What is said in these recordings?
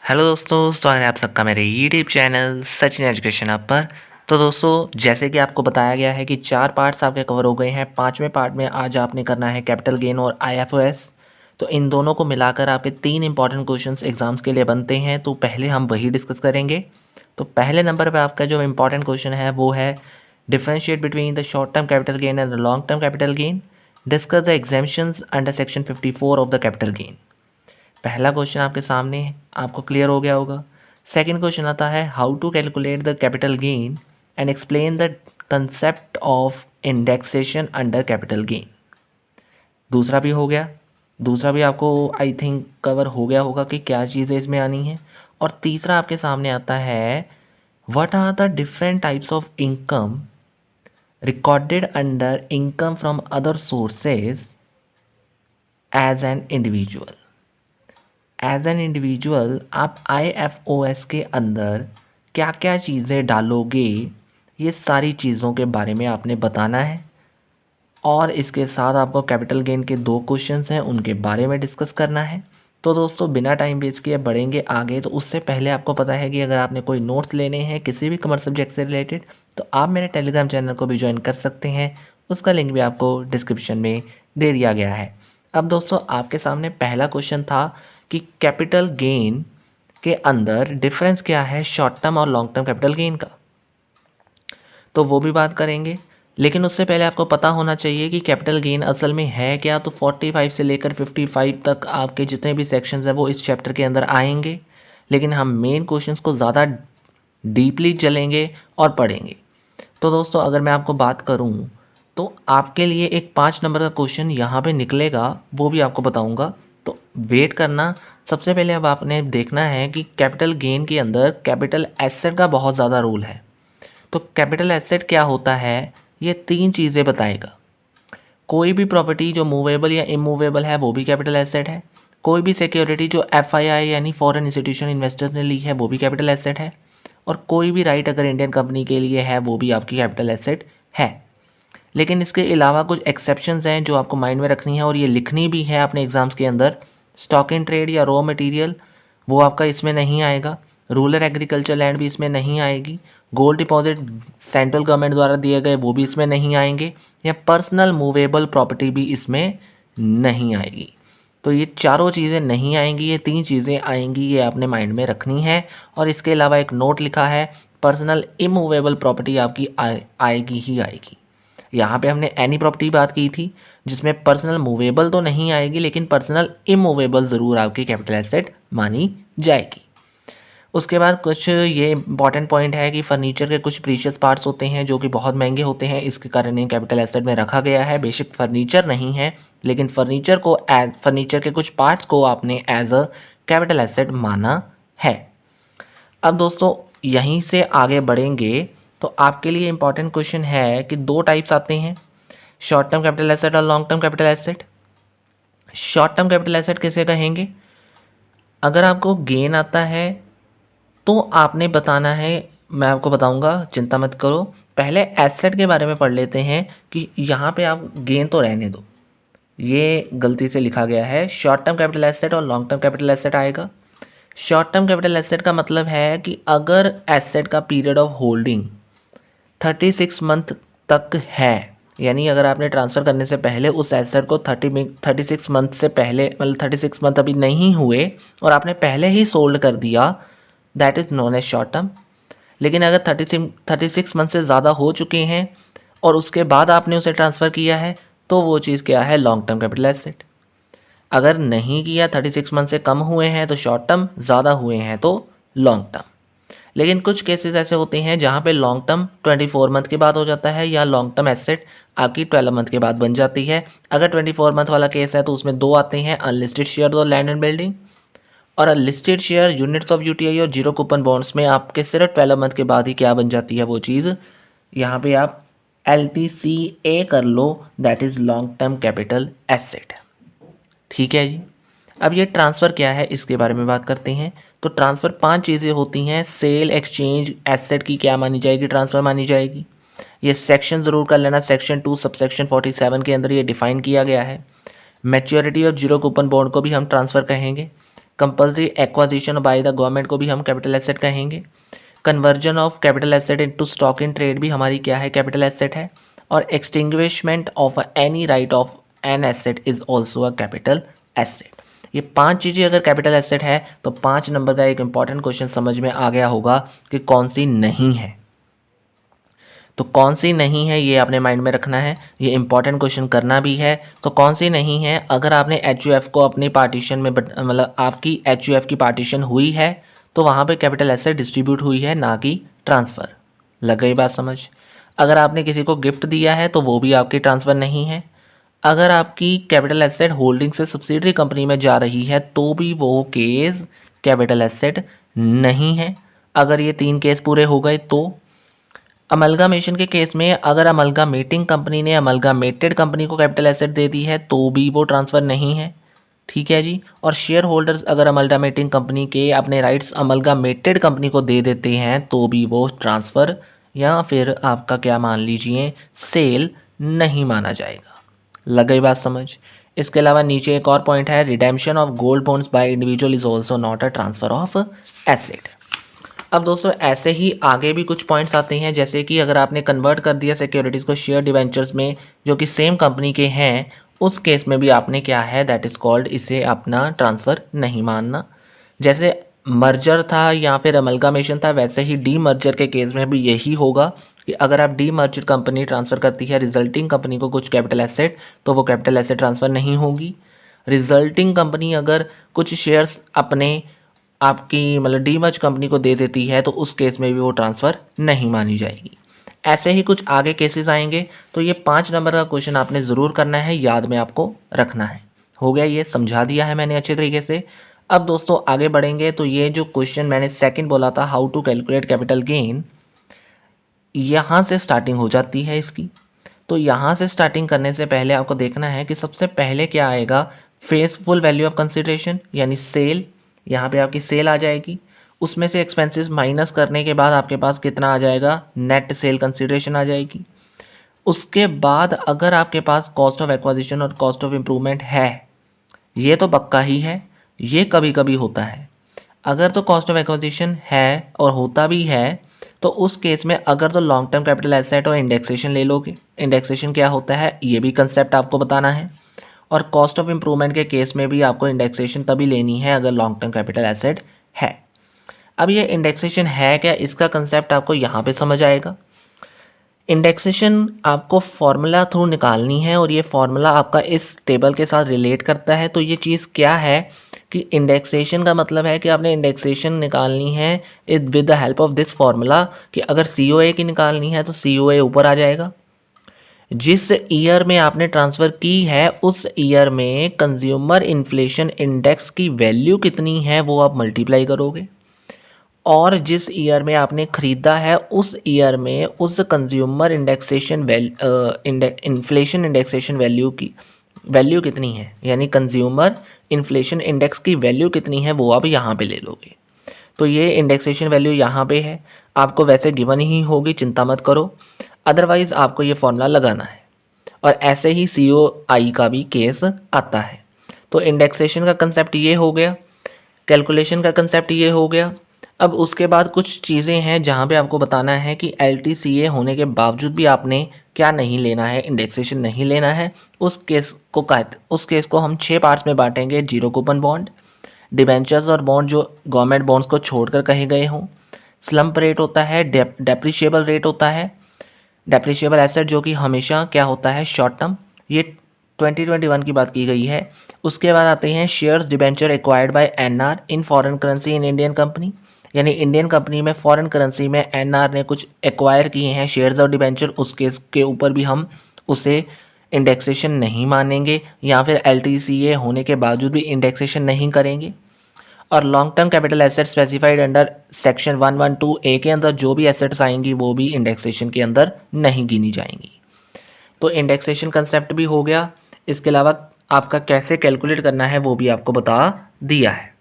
Hello दोस्तों, स्वागत है आप सबका मेरे YouTube channel Sachin education app पर। तो दोस्तों, जैसे कि आपको बताया गया है कि 4 पार्ट्स आपके कवर हो गए हैं। 5वें पार्ट में आज आपने करना है कैपिटल गेन और आईएफओएस। तो इन दोनों को मिलाकर आपके 3 इंपॉर्टेंट क्वेश्चंस एग्जाम्स के लिए बनते हैं। तो पहले हम वही डिस्कस करेंगे। तो पहले नंबर पर आपका जो इंपॉर्टेंट क्वेश्चन है वो है differentiate between the short term capital gain and the long term capital gain. Discuss the exemptions under section 54 of the capital gain. पहला क्वेश्चन आपके सामने आपको क्लियर हो गया होगा। सेकंड क्वेश्चन आता है how to calculate the capital gain and explain the concept of indexation under capital gain. दूसरा भी हो गया, दूसरा भी आपको आई थिंक कवर हो गया होगा कि क्या चीज़ें इसमें आनी है। और तीसरा आपके सामने आता है what are the different types of income recorded under income from other sources as an individual. As an individual आप आईएफओएस के अंदर क्या क्या चीज़ें डालोगे, ये सारी चीज़ों के बारे में आपने बताना है। और इसके साथ आपको कैपिटल गेन के 2 क्वेश्चंस हैं, उनके बारे में डिस्कस करना है। तो दोस्तों, बिना टाइम वेस्ट किए बढ़ेंगे आगे। तो उससे पहले आपको पता है कि अगर आपने कोई नोट्स लेने हैं किसी भी कॉमर्स सब्जेक्ट से रिलेटेड, तो आप मेरे टेलीग्राम चैनल को भी ज्वाइन कर सकते हैं। उसका लिंक भी आपको डिस्क्रिप्शन में दे दिया गया है। अब दोस्तों, आपके सामने पहला क्वेश्चन था कि कैपिटल गेन के अंदर डिफरेंस क्या है शॉर्ट टर्म और लॉन्ग टर्म कैपिटल गेन का, तो वो भी बात करेंगे। लेकिन उससे पहले आपको पता होना चाहिए कि कैपिटल गेन असल में है क्या। तो 45 से लेकर 55 तक आपके जितने भी सेक्शंस हैं वो इस चैप्टर के अंदर आएंगे। लेकिन हम मेन क्वेश्चंस को ज़्यादा डीपली चलेंगे और पढ़ेंगे। तो दोस्तों, अगर मैं आपको बात करूं तो आपके लिए एक 5 नंबर का क्वेश्चन यहाँ पे निकलेगा, वो भी आपको बताऊंगा। तो वेट करना। सबसे पहले अब आपने देखना है कि कैपिटल गेन के अंदर कैपिटल एसेट का बहुत ज़्यादा रोल है। तो कैपिटल एसेट क्या होता है, ये 3 चीज़ें बताएगा। कोई भी प्रॉपर्टी जो मूवेबल या इमूवेबल है वो भी कैपिटल एसेट है। कोई भी सिक्योरिटी जो एफआईआई यानी फॉरेन इंस्टीट्यूशन इन्वेस्टर ने ली है वो भी कैपिटल एसेट है। और कोई भी राइट अगर इंडियन कंपनी के लिए है वो भी आपकी कैपिटल एसेट है। लेकिन इसके अलावा कुछ एक्सेप्शंस हैं जो आपको माइंड में रखनी है और ये लिखनी भी है अपने एग्जाम्स के अंदर। स्टॉक इन ट्रेड या रॉ मटेरियल वो आपका इसमें नहीं आएगा। रूरल एग्रीकल्चर लैंड भी इसमें नहीं आएगी। गोल्ड डिपॉजिट सेंट्रल गवर्नमेंट द्वारा दिए गए वो भी इसमें नहीं आएंगे। या पर्सनल मूवेबल प्रॉपर्टी भी इसमें नहीं आएगी। तो ये चारों चीज़ें नहीं आएंगी, ये 3 चीज़ें आएंगी, ये आपने माइंड में रखनी है। और इसके अलावा एक नोट लिखा है पर्सनल इमूवेबल प्रॉपर्टी आपकी आएगी ही आएगी। यहाँ पे हमने एनी प्रॉपर्टी बात की थी जिसमें पर्सनल मूवेबल तो नहीं आएगी लेकिन पर्सनल इमूवेबल ज़रूर आपकी कैपिटल एसेट मानी जाएगी। उसके बाद कुछ ये इंपॉर्टेंट पॉइंट है कि फर्नीचर के कुछ प्रीशियस पार्ट्स होते हैं जो कि बहुत महंगे होते हैं, इसके कारण इन्हें कैपिटल एसेट में रखा गया है। बेशक फर्नीचर नहीं है लेकिन फर्नीचर के कुछ पार्ट्स को आपने एज अ कैपिटल एसेट माना है। अब दोस्तों, यहीं से आगे बढ़ेंगे तो आपके लिए इंपॉर्टेंट क्वेश्चन है कि 2 टाइप्स आते हैं, शॉर्ट टर्म कैपिटल एसेट और long term capital asset. Short term capital asset किसे कहेंगे? अगर आपको गेन आता है तो आपने बताना है, मैं आपको बताऊंगा, चिंता मत करो। पहले एसेट के बारे में पढ़ लेते हैं कि यहाँ पे आप गेन तो रहने दो, ये गलती से लिखा गया है। शॉर्ट टर्म कैपिटल एसेट और लॉन्ग टर्म कैपिटल एसेट आएगा। शॉर्ट टर्म कैपिटल एसेट का मतलब है कि अगर एसेट का पीरियड ऑफ होल्डिंग 36 मंथ तक है, यानी अगर आपने ट्रांसफ़र करने से पहले उस एसेट को 36 मंथ से पहले, मतलब 36 मंथ अभी नहीं हुए और आपने पहले ही सोल्ड कर दिया, that is known as short term. लेकिन अगर 36 मंथ से ज़्यादा हो चुके हैं और उसके बाद आपने उसे ट्रांसफ़र किया है तो वो चीज़ क्या है? Long term capital asset. अगर नहीं किया, 36 मंथ से कम हुए हैं तो शॉर्ट टर्म, ज़्यादा हुए हैं तो लॉन्ग टर्म। लेकिन कुछ केसेस ऐसे होते हैं जहाँ पे लॉन्ग टर्म 24 मंथ के बाद हो जाता है या लॉन्ग टर्म एसेट आपकी 12 मंथ के बाद बन जाती है। अगर 24 मंथ वाला केस है तो उसमें 2 आते हैं, अनलिस्टेड शेयर और लैंड एंड बिल्डिंग। और unlisted share, units of UTI और जीरो कूपन बॉन्ड्स में आपके सिर्फ 12 मंथ के बाद ही क्या बन जाती है वो चीज़, यहाँ पे आप LTCA कर लो, that is long term capital asset. ठीक है जी। अब ये ट्रांसफ़र क्या है इसके बारे में बात करते हैं। तो ट्रांसफ़र 5 चीज़ें होती हैं। सेल, एक्सचेंज, एसेट की क्या मानी जाएगी? ट्रांसफ़र मानी जाएगी। ये सेक्शन ज़रूर कर लेना, सेक्शन 2 सबसेक्शन 47 के अंदर ये डिफ़ाइन किया गया है। मैच्योरिटी और जीरो कूपन बॉन्ड को भी हम ट्रांसफ़र कहेंगे। Compulsory acquisition by the government को भी हम कैपिटल एसेट कहेंगे। Conversion of capital asset into stock in trade भी हमारी क्या है, कैपिटल एसेट है। और extinguishment of any right of an asset is also a capital asset. ये 5 चीज़ें अगर कैपिटल एसेट है तो 5 नंबर का एक इंपॉर्टेंट क्वेश्चन समझ में आ गया होगा कि कौन सी नहीं है। तो कौन सी नहीं है ये आपने माइंड में रखना है, ये इंपॉर्टेंट क्वेश्चन करना भी है। तो कौन सी नहीं है, अगर आपने एचयूएफ को अपनी पार्टीशन में मतलब आपकी एचयूएफ की पार्टीशन हुई है तो वहाँ पे कैपिटल एसेट डिस्ट्रीब्यूट हुई है, ना कि ट्रांसफ़र। लग गई बात समझ। अगर आपने किसी को गिफ्ट दिया है तो वो भी आपकी ट्रांसफ़र नहीं है। अगर आपकी कैपिटल एसेट होल्डिंग से सब्सिडरी कंपनी में जा रही है तो भी वो केस कैपिटल एसेट नहीं है। अगर ये 3 केस पूरे हो गए तो अमलगामेशन के केस में अगर अमलगामेटिंग कंपनी ने अमलगामेटेड कंपनी को कैपिटल एसेट दे दी है तो भी वो ट्रांसफ़र नहीं है। ठीक है जी। और शेयर होल्डर्स अगर अमलगामेटिंग कंपनी के अपने राइट्स अमलगामेटेड कंपनी को दे देते हैं तो भी वो ट्रांसफ़र या फिर आपका क्या मान लीजिए सेल नहीं माना जाएगा। लग गई बात समझ। इसके अलावा नीचे एक और पॉइंट है, redemption of gold bonds by individual is also not a transfer of asset. अब दोस्तों ऐसे ही आगे भी कुछ पॉइंट्स आते हैं, जैसे कि अगर आपने कन्वर्ट कर दिया सिक्योरिटीज़ को शेयर डिवेंचर्स में जो कि सेम कंपनी के हैं, उस केस में भी आपने क्या है दैट इज़ कॉल्ड, इसे अपना ट्रांसफ़र नहीं मानना। जैसे मर्जर था या फिर अमलगामेशन था, वैसे ही डी मर्जर के केस में भी यही होगा कि अगर आप डी मर्जर कंपनी ट्रांसफ़र करती है रिजल्टिंग कंपनी को कुछ कैपिटल एसेट तो वो कैपिटल एसेट ट्रांसफ़र नहीं होगी। रिजल्टिंग कंपनी अगर कुछ शेयर्स अपने आपकी मतलब डीमर्ज कंपनी को दे देती है तो उस केस में भी वो ट्रांसफ़र नहीं मानी जाएगी। ऐसे ही कुछ आगे केसेस आएंगे। तो ये 5 नंबर का क्वेश्चन आपने ज़रूर करना है, याद में आपको रखना है। हो गया, ये समझा दिया है मैंने अच्छे तरीके से। अब दोस्तों आगे बढ़ेंगे। तो ये जो क्वेश्चन मैंने सेकंड बोला था, how to calculate capital gain, यहाँ से स्टार्टिंग हो जाती है इसकी। तो यहाँ से स्टार्टिंग करने से पहले आपको देखना है कि सबसे पहले क्या आएगा, face full value of consideration यानी सेल। यहाँ पे आपकी सेल आ जाएगी, उसमें से एक्सपेंसेस माइनस करने के बाद आपके पास कितना आ जाएगा, नेट सेल कंसिडरेशन आ जाएगी। उसके बाद अगर आपके पास कॉस्ट ऑफ एक्वाजिशन और कॉस्ट ऑफ इम्प्रूवमेंट है, ये तो पक्का ही है, ये कभी कभी होता है। अगर तो कॉस्ट ऑफ एक्वाजिशन है और होता भी है तो उस केस में अगर तो लॉन्ग टर्म कैपिटल एसेट और इंडेक्सेशन ले लोगे। इंडेक्सेशन क्या होता है ये भी कंसेप्ट आपको बताना है। और कॉस्ट ऑफ इम्प्रूवमेंट के केस में भी आपको इंडेक्सेशन तभी लेनी है अगर लॉन्ग टर्म कैपिटल एसेट है। अब ये इंडेक्सेशन है क्या, इसका कंसेप्ट आपको यहाँ पे समझ आएगा। इंडेक्सेशन आपको फॉर्मूला थ्रू निकालनी है और ये फॉर्मूला आपका इस टेबल के साथ रिलेट करता है। तो ये चीज़ क्या है कि इंडेक्सेशन का मतलब है कि आपने इंडेक्सेशन निकालनी है with the help of this formula, कि अगर COA की निकालनी है तो COA ऊपर आ जाएगा। जिस ईयर में आपने ट्रांसफ़र की है उस ईयर में कंज्यूमर इन्फ्लेशन इंडेक्स की वैल्यू कितनी है वो आप मल्टीप्लाई करोगे, और जिस ईयर में आपने ख़रीदा है उस ईयर में उस consumer indexation inflation indexation value की वैल्यू कितनी है, यानी कंज्यूमर इन्फ्लेशन इंडेक्स की वैल्यू कितनी है वो आप यहाँ पे ले लोगे। तो ये इंडेक्सेशन वैल्यू यहाँ पे है, आपको वैसे गिवन ही होगी, चिंता मत करो, अदरवाइज़ आपको ये फॉर्मूला लगाना है। और ऐसे ही COI का भी केस आता है। तो इंडेक्सेशन का कंसेप्ट ये हो गया, कैलकुलेशन का कंसेप्ट ये हो गया। अब उसके बाद कुछ चीज़ें हैं जहाँ पे आपको बताना है कि LTCA होने के बावजूद भी आपने क्या नहीं लेना है, इंडेक्सेशन नहीं लेना है। उस केस को हम 6 पार्ट्स में बांटेंगे। जीरो कूपन बॉन्ड, डिबेंचर्स और बॉन्ड जो गवर्नमेंट बॉन्ड्स को छोड़कर कहे गए हों, स्लम्प रेट होता है, डेप्रिशिएबल रेट होता है, डेप्रिशिएबल एसेट जो कि हमेशा क्या होता है शॉर्ट टर्म, ये 2021 की बात की गई है। उसके बाद आते हैं shares debenture acquired by NR in foreign currency in Indian company, यानी इंडियन कंपनी में फॉरेन करेंसी में NR ने कुछ एक्वायर किए हैं शेयर्स और डिबेंचर, उस केस के ऊपर भी हम उसे इंडेक्सेशन नहीं मानेंगे या फिर LTCA होने के बावजूद भी इंडेक्सेशन नहीं करेंगे। और long term capital asset specified under section 112A के अंदर जो भी एसेट्स आएंगी वो भी इंडेक्सेशन के अंदर नहीं गिनी जाएंगी। तो इंडेक्सेशन कंसेप्ट भी हो गया। इसके अलावा आपका कैसे कैलकुलेट करना है वो भी आपको बता दिया है।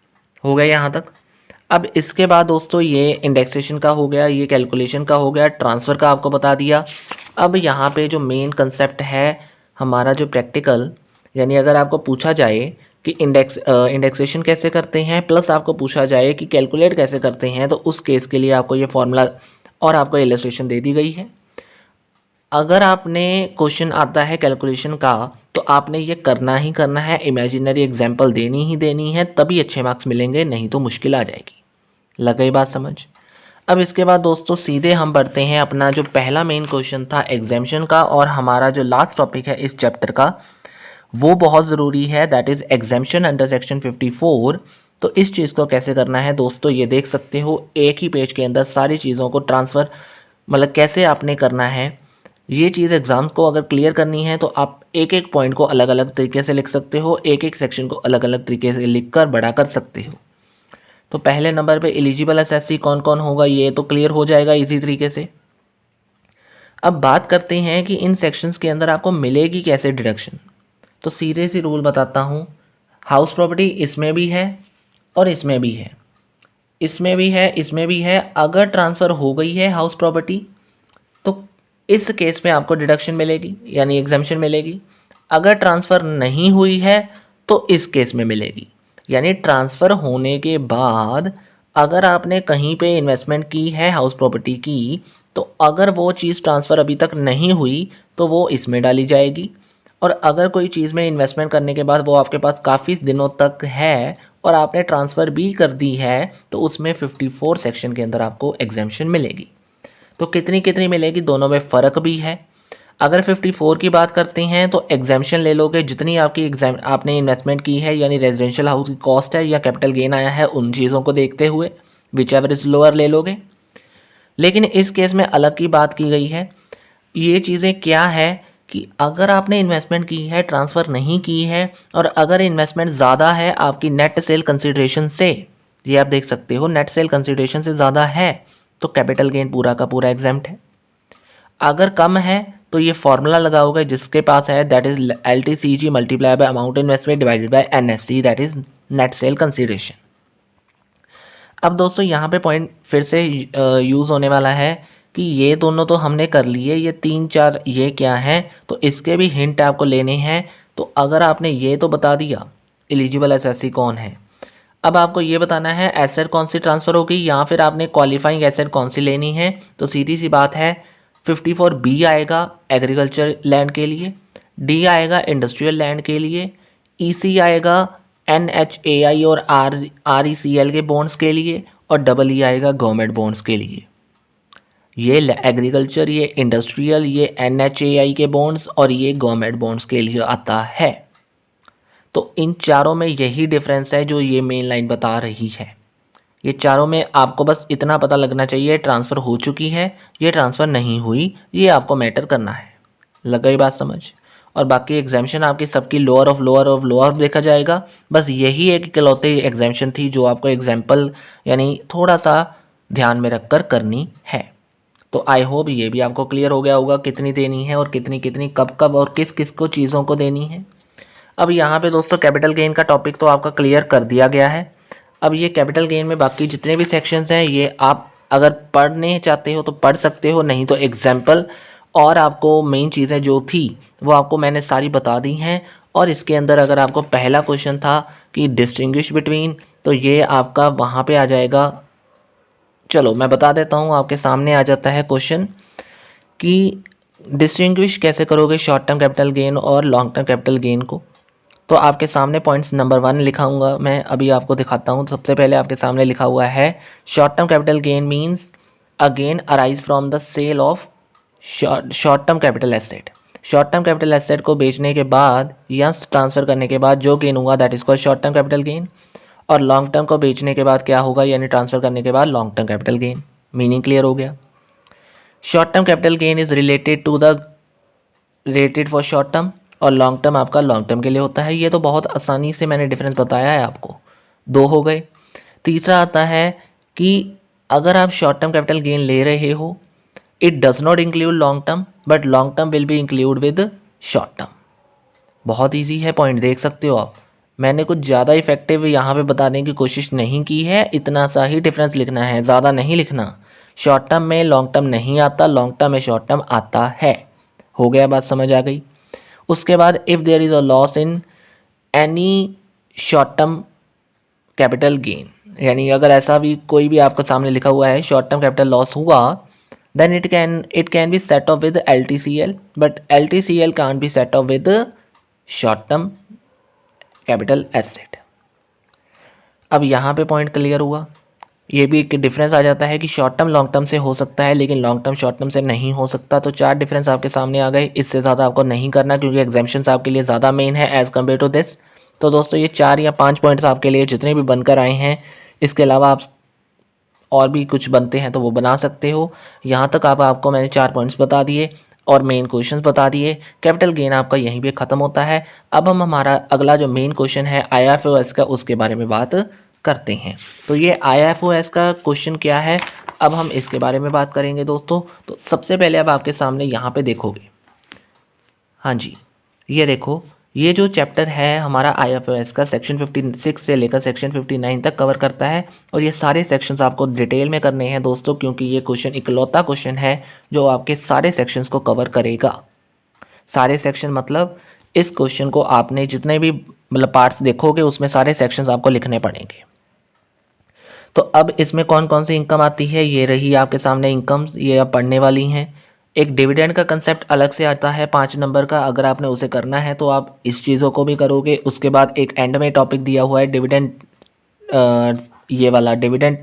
हो गया यहाँ तक। अब इसके बाद दोस्तों ये इंडेक्सेशन का हो गया, ये कैलकुलेशन का हो गया, ट्रांसफ़र का आपको बता दिया। अब यहाँ पे जो मेन कंसेप्ट है हमारा जो प्रैक्टिकल, यानी अगर आपको पूछा जाए कि इंडेक्सेशन कैसे करते हैं, प्लस आपको पूछा जाए कि कैलकुलेट कैसे करते हैं, तो उस केस के लिए आपको ये फॉर्मूला और आपको इलस्ट्रेशन दे दी गई है। अगर आपने क्वेश्चन आता है कैलकुलेशन का तो आपने ये करना ही करना है, इमेजिनरी एग्जाम्पल देनी ही देनी है, तभी अच्छे मार्क्स मिलेंगे, नहीं तो मुश्किल आ जाएगी। लग गई बात समझ। अब इसके बाद दोस्तों सीधे हम बढ़ते हैं अपना जो पहला मेन क्वेश्चन था एग्जाम्शन का, और हमारा जो लास्ट टॉपिक है इस चैप्टर का वो बहुत ज़रूरी है, that is exemption under section 54। तो इस चीज़ को कैसे करना है दोस्तों, ये देख सकते हो एक ही पेज के अंदर सारी चीज़ों को ट्रांसफ़र, मतलब कैसे आपने करना है ये चीज़। एग्ज़ाम्स को अगर क्लियर करनी है तो आप एक एक पॉइंट को अलग अलग तरीके से लिख सकते हो, एक एक सेक्शन को अलग अलग तरीके से लिख कर बड़ा कर सकते हो। तो पहले नंबर पे एलिजिबल एसएससी कौन कौन होगा ये तो क्लियर हो जाएगा इसी तरीके से। अब बात करते हैं कि इन सेक्शंस के अंदर आपको मिलेगी कैसे डिडक्शन। तो सीधे सी रूल बताता हूँ, हाउस प्रॉपर्टी इसमें भी है और इसमें भी है, इसमें भी है, इसमें भी है। अगर ट्रांसफ़र हो गई है हाउस प्रॉपर्टी तो इस केस में आपको डिडक्शन मिलेगी यानी एग्जाम्शन मिलेगी। अगर ट्रांसफ़र नहीं हुई है तो इस केस में मिलेगी, यानी ट्रांसफ़र होने के बाद अगर आपने कहीं पे इन्वेस्टमेंट की है हाउस प्रॉपर्टी की, तो अगर वो चीज़ ट्रांसफ़र अभी तक नहीं हुई तो वो इसमें डाली जाएगी। और अगर कोई चीज़ में इन्वेस्टमेंट करने के बाद वो आपके पास काफ़ी दिनों तक है और आपने ट्रांसफ़र भी कर दी है तो उसमें 54 सेक्शन के अंदर आपको एग्जाम्शन मिलेगी। तो कितनी कितनी मिलेगी, दोनों में फ़र्क भी है। अगर 54 की बात करते हैं तो एग्जाम्शन ले लोगे जितनी आपकी आपने इन्वेस्टमेंट की है, यानी रेजिडेंशियल हाउस की कॉस्ट है या कैपिटल गेन आया है, उन चीज़ों को देखते हुए विच एवर इज़ लोअर ले लोगे। लेकिन इस केस में अलग की बात की गई है। ये चीज़ें क्या है कि अगर आपने इन्वेस्टमेंट की है, ट्रांसफ़र नहीं की है, और अगर इन्वेस्टमेंट ज़्यादा है आपकी नेट सेल कंसिडरेशन से, ये आप देख सकते हो नेट सेल कंसिडरेशन से ज़्यादा है, तो कैपिटल गेन पूरा का पूरा एग्जाम्प्ट है। अगर कम है तो ये फॉर्मूला लगाओगे जिसके पास है, that is LTCG multiply by amount investment divided by NSC, that is net sale consideration. अब दोस्तों यहाँ पे पॉइंट फिर से यूज़ होने वाला है कि ये दोनों तो हमने कर लिए, ये 3-4 ये क्या हैं, तो इसके भी हिंट आपको लेने हैं। तो अगर आपने ये तो बता दिया एलिजिबल एसएससी कौन है, अब आपको ये बताना है एसेट कौन सी ट्रांसफ़र होगी या फिर आपने क्वालिफाइंग एसेट कौन सी लेनी है। तो सीधी सी बात है 54B आएगा एग्रीकल्चर लैंड के लिए, D आएगा इंडस्ट्रियल लैंड के लिए, EC आएगा NHAI और RECL के बॉन्ड्स के लिए, और E आएगा गवर्नमेंट बॉन्ड्स के लिए। ये एग्रीकल्चर, ये इंडस्ट्रियल, ये NHAI के बॉन्ड्स और ये गवर्नमेंट बॉन्ड्स के लिए आता है। तो इन चारों में यही डिफरेंस है जो ये मेन लाइन बता रही है। ये चारों में आपको बस इतना पता लगना चाहिए ट्रांसफ़र हो चुकी है, ये ट्रांसफ़र नहीं हुई, ये आपको मैटर करना है। लग गई बात समझ। और बाकी एग्जाम्शन आपकी सबकी lower of lower of lower देखा जाएगा। बस यही एक इकलौती एग्जाम्शन थी जो आपको एग्जाम्पल यानी थोड़ा सा ध्यान में रखकर करनी है। तो आई होप ये भी आपको क्लियर हो गया होगा कितनी देनी है और कितनी कितनी कब कब और किस किस को चीज़ों को देनी है। अब यहाँ पे दोस्तों कैपिटल गेन का टॉपिक तो आपका क्लियर कर दिया गया है। अब ये कैपिटल गेन में बाकी जितने भी सेक्शंस हैं ये आप अगर पढ़ने चाहते हो तो पढ़ सकते हो, नहीं तो एग्जाम्पल और आपको मेन चीज़ें जो थी वो आपको मैंने सारी बता दी हैं। और इसके अंदर अगर आपको पहला क्वेश्चन था कि डिस्टिंग्विश बिटवीन, तो ये आपका वहाँ पे आ जाएगा। चलो मैं बता देता हूँ, आपके सामने आ जाता है क्वेश्चन कि डिस्टिंग्विश कैसे करोगे शॉर्ट टर्म कैपिटल गेन और लॉन्ग टर्म कैपिटल गेन को। तो आपके सामने पॉइंट्स नंबर 1 लिखाऊंगा, मैं अभी आपको दिखाता हूँ। सबसे पहले आपके सामने लिखा हुआ है short term capital gain means a gain arise from the sale of short term capital asset. Short term capital asset को बेचने के बाद या ट्रांसफ़र करने के बाद जो गेन हुआ that is called short term capital gain. और लॉन्ग टर्म को बेचने के बाद क्या होगा, यानी ट्रांसफ़र करने के बाद long term capital gain. Meaning clear हो गया। Short term capital gain is related for short term और लॉन्ग टर्म आपका लॉन्ग टर्म के लिए होता है। ये तो बहुत आसानी से मैंने डिफरेंस बताया है आपको, 2 हो गए। तीसरा आता है कि अगर आप शॉर्ट टर्म कैपिटल गेन ले रहे हो, it does not include long term but long term will be include with short term. बहुत ईजी है पॉइंट, देख सकते हो आप। मैंने कुछ ज़्यादा इफेक्टिव यहाँ पे बताने की कोशिश नहीं की है, इतना सा ही डिफरेंस लिखना है, ज़्यादा नहीं लिखना। शॉर्ट टर्म में लॉन्ग टर्म नहीं आता, लॉन्ग टर्म में शॉर्ट टर्म आता है। हो गया, बात समझ आ गई। उसके बाद if there is a loss in any short term capital gain, यानी अगर ऐसा भी कोई भी आपके सामने लिखा हुआ है शॉर्ट टर्म कैपिटल लॉस हुआ, then it can be set off with LTCL, but LTCL can't be set off with short term capital asset. अब यहाँ पे पॉइंट क्लियर हुआ। ये भी एक डिफरेंस आ जाता है कि शॉर्ट टर्म लॉन्ग टर्म से हो सकता है लेकिन लॉन्ग टर्म शॉर्ट टर्म से नहीं हो सकता। तो 4 डिफरेंस आपके सामने आ गए, इससे ज़्यादा आपको नहीं करना क्योंकि एग्जाम्पशंस आपके लिए ज़्यादा मेन है एज़ कम्पेयर टू दिस। तो दोस्तों ये 4 या 5 पॉइंट्स आपके लिए जितने भी बनकर आए हैं, इसके अलावा आप और भी कुछ बनते हैं तो वो बना सकते हो। यहाँ तक आपको मैंने 4 पॉइंट्स बता दिए और मेन क्वेश्चंस बता दिए। कैपिटल गेन आपका यहीं पे ख़त्म होता है। अब हम हमारा अगला जो मेन क्वेश्चन है IFOS का, उसके बारे में बात करते हैं। तो ये IFOS का क्वेश्चन क्या है, अब हम इसके बारे में बात करेंगे दोस्तों। तो सबसे पहले अब आपके सामने यहाँ पे देखोगे, हाँ जी, ये देखो, ये जो चैप्टर है हमारा IFOS का सेक्शन 56 से लेकर सेक्शन 59 तक कवर करता है और ये सारे सेक्शंस आपको डिटेल में करने हैं दोस्तों, क्योंकि ये क्वेश्चन इकलौता क्वेश्चन है जो आपके सारे सेक्शंस को कवर करेगा। सारे सेक्शन मतलब इस क्वेश्चन को आपने जितने भी मतलब पार्ट्स देखोगे उसमें सारे सेक्शंस आपको लिखने पड़ेंगे। तो अब इसमें कौन कौन सी इनकम आती है, ये रही आपके सामने इनकम्स, ये आप पढ़ने वाली हैं। एक डिविडेंड का कंसेप्ट अलग से आता है 5 नंबर का, अगर आपने उसे करना है तो आप इस चीज़ों को भी करोगे। उसके बाद एक एंड में टॉपिक दिया हुआ है डिविडेंड, ये वाला dividend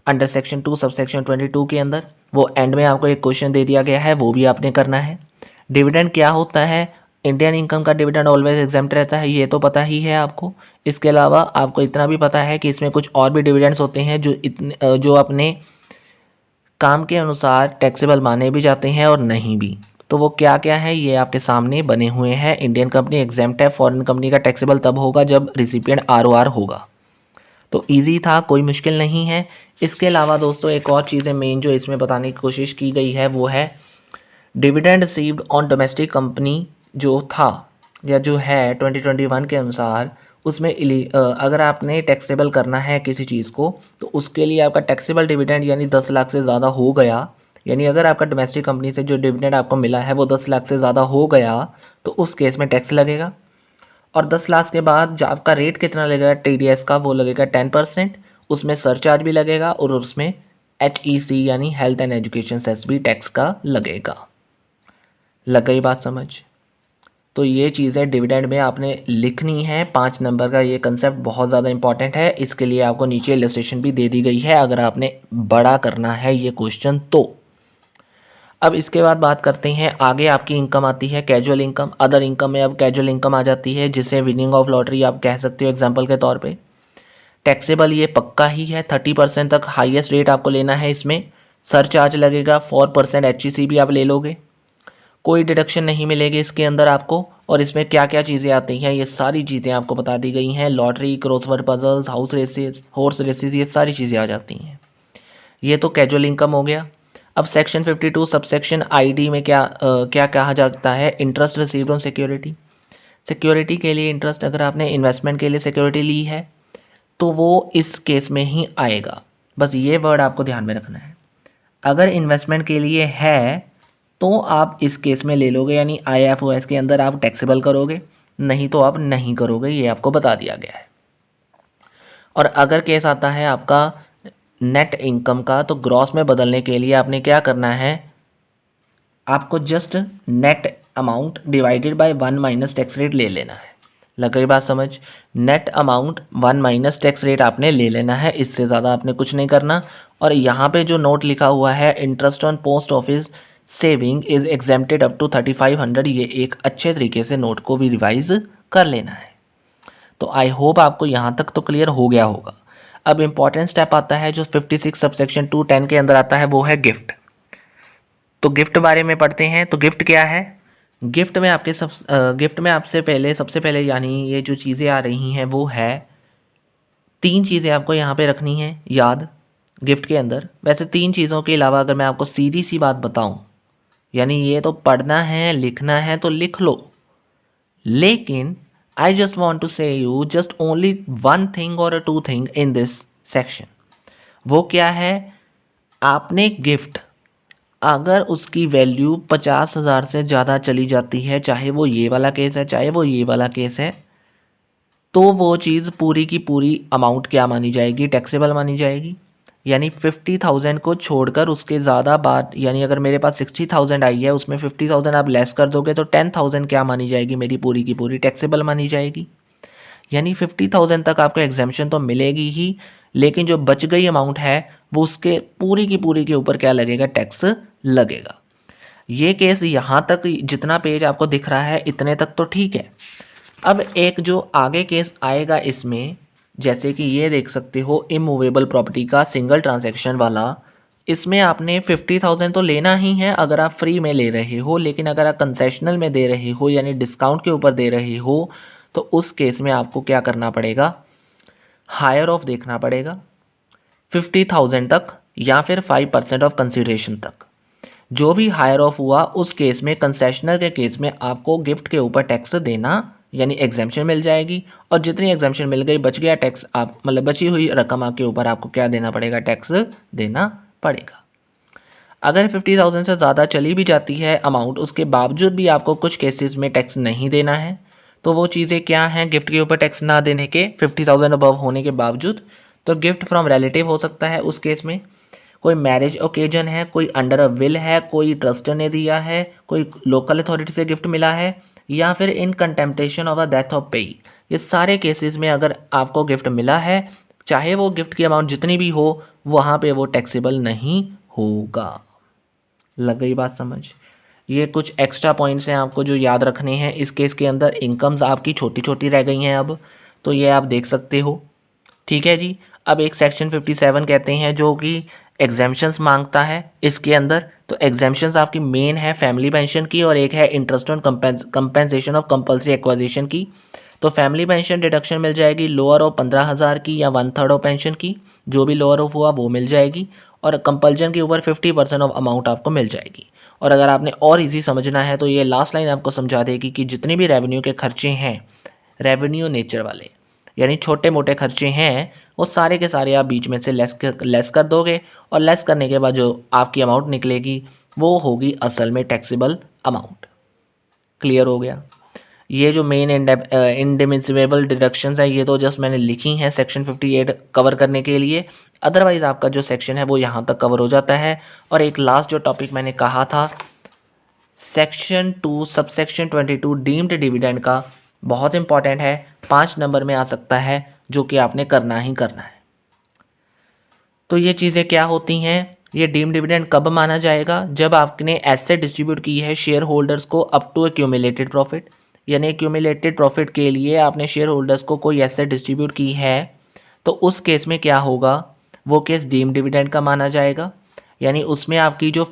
under section 2 sub section 22 के अंदर, वो एंड में आपको एक क्वेश्चन दे दिया गया है, वो भी आपने करना है। डिविडेंड क्या होता है, इंडियन इनकम का डिविडेंड ऑलवेज एग्जाम्प्ट रहता है, ये तो पता ही है आपको। इसके अलावा आपको इतना भी पता है कि इसमें कुछ और भी डिविडेंड्स होते हैं जो अपने काम के अनुसार टैक्सेबल माने भी जाते हैं और नहीं भी। तो वो क्या क्या है ये आपके सामने बने हुए हैं। इंडियन कंपनी एग्जाम्प्ट है, फॉरेन कंपनी का टैक्सेबल तब होगा जब रिसिपिएंट ROR होगा। तो इजी था, कोई मुश्किल नहीं है। इसके अलावा दोस्तों एक और चीज़ें मेन जो इसमें बताने की कोशिश की गई है वो है dividend received on domestic company जो था या जो है 2021 के अनुसार, उसमें अगर आपने टैक्सेबल करना है किसी चीज़ को तो उसके लिए आपका टैक्सेबल डिविडेंड यानी 10 लाख से ज़्यादा हो गया, यानी अगर आपका डोमेस्टिक कंपनी से जो डिविडेंड आपको मिला है वो 10 लाख से ज़्यादा हो गया तो उस केस में टैक्स लगेगा। और 10 लाख के बाद जो आपका रेट कितना लगेगा TDS का, वो लगेगा 10%, उसमें सरचार्ज भी लगेगा और उसमें HEC यानी हेल्थ एंड एजुकेशन सेस भी टैक्स का लगेगा। लग गई बात समझ? तो ये चीज़ें डिविडेंड में आपने लिखनी है। 5 नंबर का ये कंसेप्ट बहुत ज़्यादा इंपॉर्टेंट है, इसके लिए आपको नीचे इलस्ट्रेशन भी दे दी गई है अगर आपने बड़ा करना है ये क्वेश्चन तो। अब इसके बाद बात करते हैं आगे, आपकी इनकम आती है कैजुअल इनकम। अदर इनकम में अब कैजुअल इनकम आ जाती है जिसे विनिंग ऑफ लॉटरी आप कह सकते हो एग्जाम्पल के तौर पे। टैक्सेबल ये पक्का ही है, 30% तक हाईएस्ट रेट आपको लेना है। इसमें सरचार्ज लगेगा, 4% HEC भी आप ले लोगे, कोई डिडक्शन नहीं मिलेगी इसके अंदर आपको। और इसमें क्या क्या चीज़ें आती हैं ये सारी चीज़ें आपको बता दी गई हैं। Lottery, crossword puzzles, house races, horse races, ये सारी चीज़ें आ जाती हैं। ये तो कैजुअल इनकम हो गया। अब सेक्शन 52 सबसेक्शन ID में क्या कहा जाता है, interest received on security. Security के लिए इंटरेस्ट, अगर आपने इन्वेस्टमेंट के लिए सिक्योरिटी ली है तो वो इस केस में ही आएगा। बस ये वर्ड आपको ध्यान में रखना है, अगर इन्वेस्टमेंट के लिए है तो आप इस केस में ले लोगे, यानी IFOS के अंदर आप टैक्सेबल करोगे, नहीं तो आप नहीं करोगे, ये आपको बता दिया गया है। और अगर केस आता है आपका नेट इनकम का तो ग्रॉस में बदलने के लिए आपने क्या करना है, आपको just net amount divided by 1 minus tax rate ले लेना है। लग गई बात समझ? Net amount 1 minus tax rate आपने ले लेना है, इससे ज़्यादा आपने कुछ नहीं करना। और यहाँ पे जो नोट लिखा हुआ है interest on post office saving is exempted up to 3500, ये एक अच्छे तरीके से नोट को भी रिवाइज कर लेना है। तो आई होप आपको यहाँ तक तो क्लियर हो गया होगा। अब इम्पॉर्टेंट स्टेप आता है जो 56 सबसेक्शन 210 के अंदर आता है, वो है गिफ्ट। तो गिफ्ट बारे में पढ़ते हैं। तो गिफ्ट क्या है, गिफ्ट में आपसे सबसे पहले यानी ये जो चीज़ें आ रही हैं वो है 3 चीज़ें आपको यहाँ पे रखनी है याद गिफ्ट के अंदर। वैसे 3 चीज़ों के अलावा अगर मैं आपको सीधी सी बात बताऊँ, यानी ये तो पढ़ना है लिखना है तो लिख लो, लेकिन आई जस्ट वॉन्ट टू से यू जस्ट ओनली 1 थिंग और 2 थिंग इन दिस सेक्शन। वो क्या है, आपने गिफ्ट अगर उसकी वैल्यू 50,000 से ज़्यादा चली जाती है, चाहे वो ये वाला केस है चाहे वो ये वाला केस है, तो वो चीज़ पूरी की पूरी अमाउंट क्या मानी जाएगी, टैक्सेबल मानी जाएगी। यानी 50,000 को छोड़कर उसके ज़्यादा बात, यानी अगर मेरे पास 60,000 आई है उसमें 50,000 आप लेस कर दोगे तो 10,000 क्या मानी जाएगी, मेरी पूरी की पूरी टैक्सेबल मानी जाएगी। यानी 50,000 तक आपको एग्जाम्पशन तो मिलेगी ही, लेकिन जो बच गई अमाउंट है वो उसके पूरी की पूरी के ऊपर क्या लगेगा, टैक्स लगेगा। ये केस यहाँ तक जितना पेज आपको दिख रहा है इतने तक तो ठीक है। अब एक जो आगे केस आएगा इसमें, जैसे कि ये देख सकते हो इमूवेबल प्रॉपर्टी का सिंगल ट्रांजैक्शन वाला, इसमें आपने 50,000 तो लेना ही है अगर आप फ्री में ले रहे हो, लेकिन अगर आप कंसेशनल में दे रहे हो यानी डिस्काउंट के ऊपर दे रहे हो तो उस केस में आपको क्या करना पड़ेगा, हायर ऑफ देखना पड़ेगा 50,000 तक या फिर 5% ऑफ कंसिडरेशन तक। जो भी हायर ऑफ हुआ उस केस में, कंसेशनल के केस में आपको गिफ्ट के ऊपर टैक्स देना यानी एग्जाम्पशन मिल जाएगी, और जितनी एग्जाम्पशन मिल गई बच गया टैक्स, आप मतलब बची हुई रकम आपके ऊपर आपको क्या देना पड़ेगा, टैक्स देना पड़ेगा। अगर 50,000 से ज़्यादा चली भी जाती है अमाउंट, उसके बावजूद भी आपको कुछ केसेस में टैक्स नहीं देना है, तो वो चीज़ें क्या हैं गिफ्ट के ऊपर टैक्स ना देने के, 50,000 अबव होने के बावजूद। तो गिफ्ट फ्रॉम रिलेटिव हो सकता है उस केस में, कोई मैरिज ओकेजन है, कोई अंडर अ विल है, कोई ट्रस्टर ने दिया है, कोई लोकल अथॉरिटी से गिफ्ट मिला है, या फिर इन कंटेम्पटेशन ऑफ अ डेथ ऑफ पेई। ये सारे केसेस में अगर आपको गिफ्ट मिला है, चाहे वो गिफ्ट की अमाउंट जितनी भी हो, वहाँ पे वो टैक्सेबल नहीं होगा। लग गई बात समझ। ये कुछ एक्स्ट्रा पॉइंट्स हैं आपको जो याद रखने हैं। इस केस के अंदर इनकम्स आपकी छोटी छोटी रह गई हैं अब, तो ये आप देख सकते हो। ठीक है जी। अब एक सेक्शन 57 कहते हैं जो कि एग्जाम्पशंस मांगता है इसके अंदर। तो एग्जाम्पशंस आपकी मेन है फैमिली पेंशन की, और एक है interest on compensation of compulsory acquisition की। तो फैमिली पेंशन डिडक्शन मिल जाएगी लोअर ऑफ 15,000 की या 1/3 ऑफ पेंशन की, जो भी लोअर ऑफ हुआ वो मिल जाएगी, और कंपल्जन के ऊपर 50% ऑफ अमाउंट आपको मिल जाएगी। और अगर आपने और इजी समझना है तो ये लास्ट लाइन आपको समझा देगी कि जितने भी रेवेन्यू के खर्चे हैं, रेवेन्यू नेचर वाले यानी छोटे मोटे खर्चे हैं, वो सारे के सारे आप बीच में से लेस कर दोगे, और लेस करने के बाद जो आपकी अमाउंट निकलेगी वो होगी असल में टैक्सेबल अमाउंट। क्लियर हो गया। ये जो मेन इंडिमिसिबल डिडक्शंस है ये तो जस्ट मैंने लिखी हैं सेक्शन 58 कवर करने के लिए, अदरवाइज आपका जो सेक्शन है वो यहाँ तक कवर हो जाता है। और एक लास्ट जो टॉपिक मैंने कहा था सेक्शन 2 सबसेक्शन 22 डीम्ड डिविडेंड का, बहुत इंपॉर्टेंट है, 5 नंबर में आ सकता है, जो कि आपने करना ही करना है। तो ये चीज़ें क्या होती हैं, ये डीम्ड डिविडेंड कब माना जाएगा, जब आपने एसेट डिस्ट्रीब्यूट की है शेयर होल्डर्स को अप टू एक्यूमुलेटेड प्रॉफिट, यानी एक्यूमुलेटेड प्रॉफिट के लिए आपने शेयर होल्डर्स को कोई एसेट डिस्ट्रीब्यूट की है, तो उस केस में क्या होगा, वो केस डीम्ड डिविडेंड का माना जाएगा। यानी उसमें आपकी जो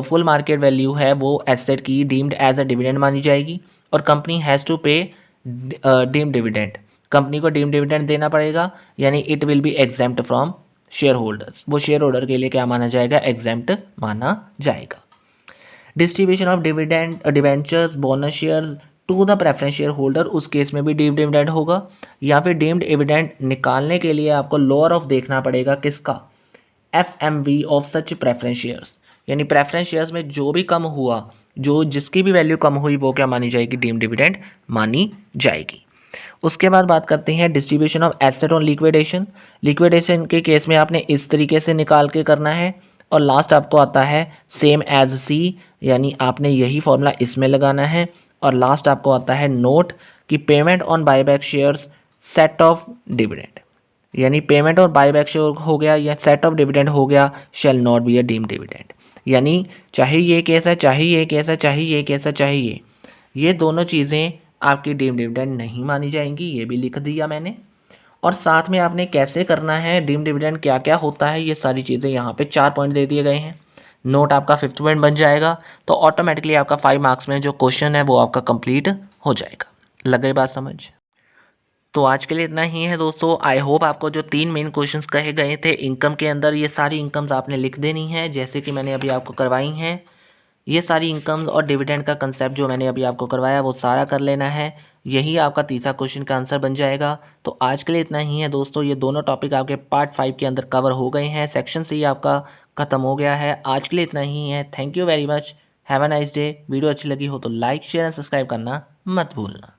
फुल मार्केट वैल्यू है वो एसेट की डीम्ड एज अ डिविडेंड मानी जाएगी, और company has to pay deemed dividend, company को डीम्ड डिविडेंड देना पड़ेगा, यानी it will be exempt from share holders, वो शेयर होल्डर के लिए क्या माना जाएगा, एग्जेम्प्ट माना जाएगा। Distribution of dividend debentures bonus shares to the preference share holder, उस केस में भी डीम्ड डिविडेंड होगा, या फिर डीम्ड डिविडेंड निकालने के लिए आपको लोअर ऑफ देखना पड़ेगा किसका, FMV of such preference shares, यानी प्रेफरेंस शेयर्स में जो भी कम हुआ, जो जिसकी भी वैल्यू कम हुई वो क्या मानी जाएगी, डीम्ड डिविडेंड मानी जाएगी। उसके बाद बात करते हैं distribution of asset on liquidation. Liquidation के केस में आपने इस तरीके से निकाल के करना है, और लास्ट आपको आता है सेम एज सी, यानी आपने यही फॉर्मूला इसमें लगाना है, और लास्ट आपको आता है नोट कि payment on buyback shares set of dividend, यानी पेमेंट और बायबैक शेयर हो गया या सेट ऑफ डिविडेंड हो गया, shall not be a deemed dividend. यानी चाहे ये केस है, चाहे ये केस है, चाहे ये केस है, चाहे ये दोनों चीज़ें आपकी डीम्ड डिविडेंड नहीं मानी जाएंगी, ये भी लिख दिया मैंने। और साथ में आपने कैसे करना है, डीम्ड डिविडेंड क्या क्या होता है, ये सारी चीज़ें यहाँ पे 4 पॉइंट दे दिए गए हैं। नोट आपका 5th पॉइंट बन जाएगा, तो ऑटोमेटिकली आपका 5 मार्क्स में जो क्वेश्चन है वो आपका कंप्लीट हो जाएगा। लग गई बात समझ। तो आज के लिए इतना ही है दोस्तों। आई होप आपको जो 3 मेन क्वेश्चंस कहे गए थे इनकम के अंदर, ये सारी इनकम्स आपने लिख देनी है जैसे कि मैंने अभी आपको करवाई हैं। ये सारी इनकम्स और डिविडेंड का कंसेप्ट जो मैंने अभी आपको करवाया वो सारा कर लेना है, यही आपका तीसरा क्वेश्चन का आंसर बन जाएगा। तो आज के लिए इतना ही है दोस्तों। ये दोनों टॉपिक आपके पार्ट 5 के अंदर कवर हो गए हैं, सेक्शन से ही आपका ख़त्म हो गया है। आज के लिए इतना ही है। Thank you very much, have a nice day. Video अच्छी लगी हो तो लाइक शेयर एंड सब्सक्राइब करना मत भूलना।